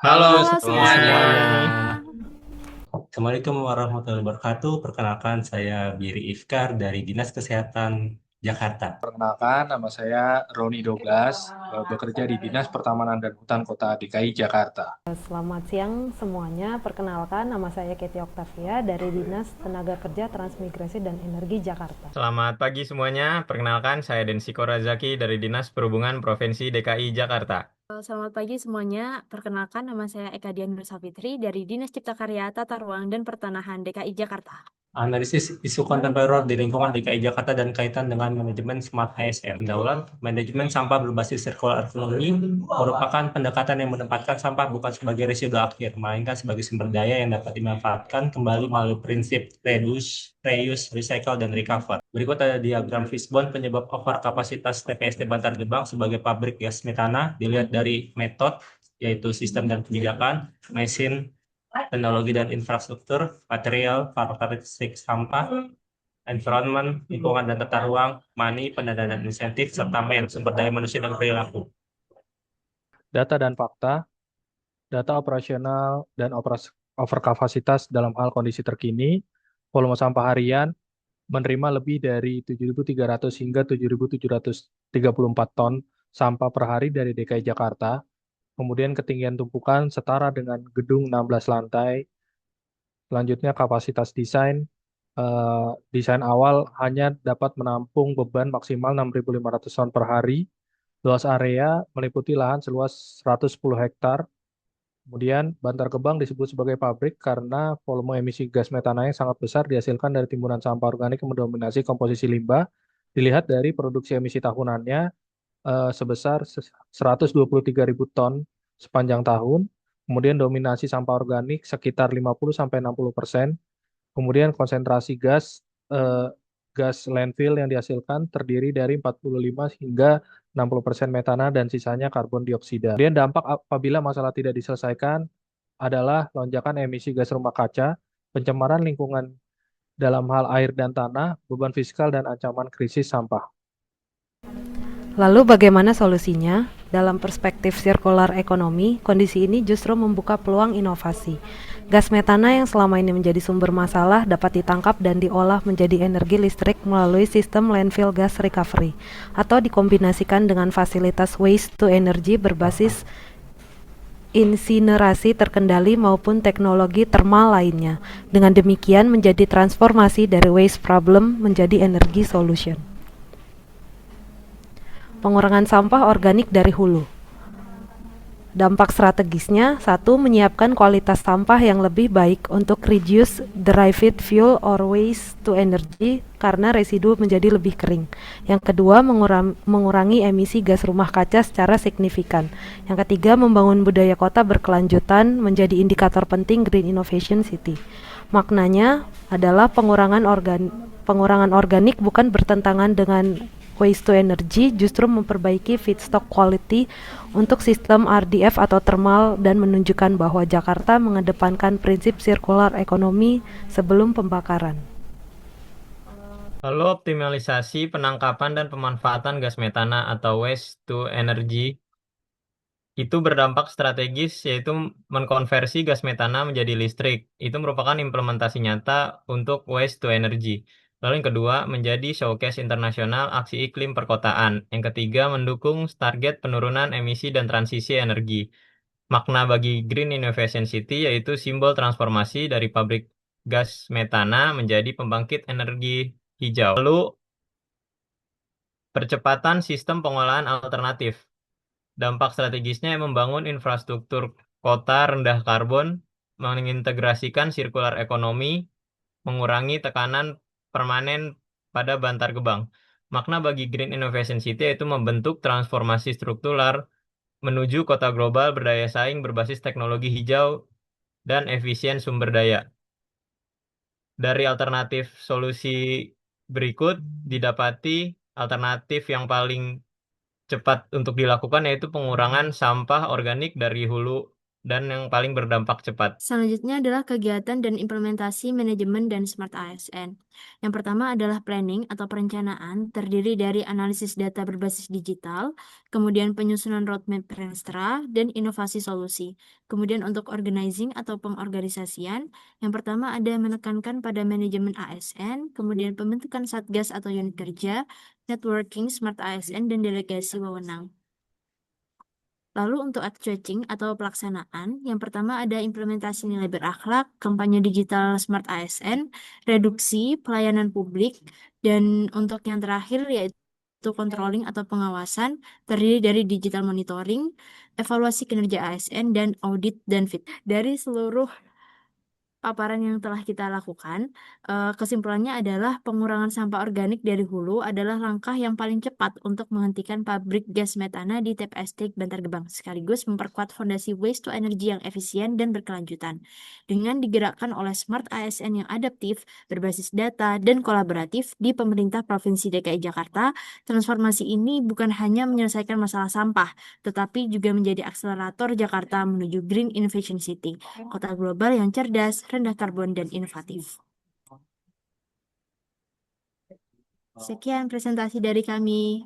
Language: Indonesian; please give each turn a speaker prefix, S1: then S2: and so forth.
S1: Halo
S2: Halo
S3: Halo
S1: semuanya.
S2: semuanya.
S3: semuanya.
S1: Assalamualaikum warahmatullahi wabarakatuh. Perkenalkan saya Biri Ifkar dari Dinas Kesehatan Jakarta.
S2: Perkenalkan, nama saya Roni Dogas, bekerja di Dinas Pertamanan dan Hutan Kota DKI Jakarta.
S3: Selamat siang semuanya. Perkenalkan nama saya Keti Oktavia dari Dinas Tenaga Kerja Transmigrasi dan Energi Jakarta.
S4: Selamat pagi semuanya. Perkenalkan, saya Densiko Razaki dari Dinas Perhubungan Provinsi DKI Jakarta.
S5: Selamat pagi semuanya. Perkenalkan nama saya Eka Dian Nursafitri dari Dinas Cipta Karya, Tata Ruang, dan Pertanahan DKI Jakarta.
S1: Analisis isu kontemporer di lingkungan DKI Jakarta dan kaitan dengan manajemen Smart ASN. Daulat, manajemen sampah berbasis circular economy merupakan pendekatan yang menempatkan sampah bukan sebagai residu akhir, melainkan sebagai sumber daya yang dapat dimanfaatkan kembali melalui prinsip reduce, reuse, recycle, dan recover. Berikut ada diagram fishbone penyebab overkapasitas TPST Bantar Gebang sebagai pabrik gas metana. Dilihat dari metode, yaitu sistem dan kebijakan, mesin, teknologi dan infrastruktur, material, karakteristik sampah, environment, lingkungan dan tata ruang, money, pendanaan dan insentif, serta sumber daya manusia dan perilaku.
S2: Data dan fakta, data operasional dan overkapasitas dalam hal kondisi terkini, volume sampah harian menerima lebih dari 7.300 hingga 7.734 ton sampah per hari dari DKI Jakarta. Kemudian ketinggian tumpukan setara dengan gedung 16 lantai. Selanjutnya kapasitas desain. Desain awal hanya dapat menampung beban maksimal 6.500 ton per hari. Luas area meliputi lahan seluas 110 hektar. Kemudian Bantar Gebang disebut sebagai pabrik karena volume emisi gas metana yang sangat besar dihasilkan dari timbunan sampah organik yang mendominasi komposisi limbah. Dilihat dari produksi emisi tahunannya sebesar 123.000 ton sepanjang tahun. Kemudian dominasi sampah organik sekitar 50-60%. Kemudian konsentrasi eh, gas landfill yang dihasilkan terdiri dari 45 hingga 60% metana dan sisanya karbon dioksida. Kemudian dampak apabila masalah tidak diselesaikan adalah lonjakan emisi gas rumah kaca, pencemaran lingkungan dalam hal air dan tanah, beban fiskal dan ancaman krisis sampah.
S3: Lalu bagaimana solusinya? Dalam perspektif sirkular ekonomi, kondisi ini justru membuka peluang inovasi. Gas metana yang selama ini menjadi sumber masalah dapat ditangkap dan diolah menjadi energi listrik melalui sistem landfill gas recovery atau dikombinasikan dengan fasilitas waste to energy berbasis insinerasi terkendali maupun teknologi termal lainnya. Dengan demikian menjadi transformasi dari waste problem menjadi energi solution. Pengurangan sampah organik dari hulu. Dampak strategisnya, satu, menyiapkan kualitas sampah yang lebih baik untuk reduce derived fuel or waste to energy karena residu menjadi lebih kering. Yang kedua, mengurangi emisi gas rumah kaca secara signifikan. Yang ketiga, membangun budaya kota berkelanjutan menjadi indikator penting Green Innovation City. Maknanya adalah pengurangan organik bukan bertentangan dengan waste to energy, justru memperbaiki feedstock quality untuk sistem RDF atau thermal dan menunjukkan bahwa Jakarta mengedepankan prinsip circular economy sebelum pembakaran.
S4: Lalu optimalisasi penangkapan dan pemanfaatan gas metana atau waste to energy itu berdampak strategis, yaitu mengkonversi gas metana menjadi listrik. Itu merupakan implementasi nyata untuk waste to energy. Lalu yang kedua, menjadi showcase internasional aksi iklim perkotaan. Yang ketiga, mendukung target penurunan emisi dan transisi energi. Makna bagi Green Innovation City yaitu simbol transformasi dari pabrik gas metana menjadi pembangkit energi hijau. Lalu, percepatan sistem pengolahan alternatif. Dampak strategisnya membangun infrastruktur kota rendah karbon, mengintegrasikan sirkular ekonomi, mengurangi tekanan permanen pada Bantar Gebang. Makna bagi Green Innovation City yaitu membentuk transformasi struktural menuju kota global berdaya saing berbasis teknologi hijau dan efisien sumber daya. Dari alternatif solusi berikut didapati alternatif yang paling cepat untuk dilakukan yaitu pengurangan sampah organik dari hulu dan yang paling berdampak cepat.
S5: Selanjutnya adalah kegiatan dan implementasi manajemen dan Smart ASN. Yang pertama adalah planning atau perencanaan, terdiri dari analisis data berbasis digital, kemudian penyusunan roadmap Renstra, dan inovasi solusi. Kemudian untuk organizing atau pengorganisasian, yang pertama ada menekankan pada manajemen ASN, kemudian pembentukan satgas atau unit kerja, networking Smart ASN, dan delegasi wewenang. Lalu untuk stretching atau pelaksanaan, yang pertama ada implementasi nilai berakhlak, kampanye digital Smart ASN, reduksi pelayanan publik, dan untuk yang terakhir yaitu controlling atau pengawasan, terdiri dari digital monitoring, evaluasi kinerja ASN, dan audit dan fit. Dari seluruh paparan yang telah kita lakukan, kesimpulannya adalah pengurangan sampah organik dari hulu adalah langkah yang paling cepat untuk menghentikan pabrik gas metana di TPST Bantar Gebang, sekaligus memperkuat fondasi waste to energy yang efisien dan berkelanjutan. Dengan digerakkan oleh Smart ASN yang adaptif, berbasis data, dan kolaboratif di pemerintah Provinsi DKI Jakarta, transformasi ini bukan hanya menyelesaikan masalah sampah, tetapi juga menjadi akselerator Jakarta menuju Green Innovation City, kota global yang cerdas, rendah karbon, dan inovatif. Sekian presentasi dari kami.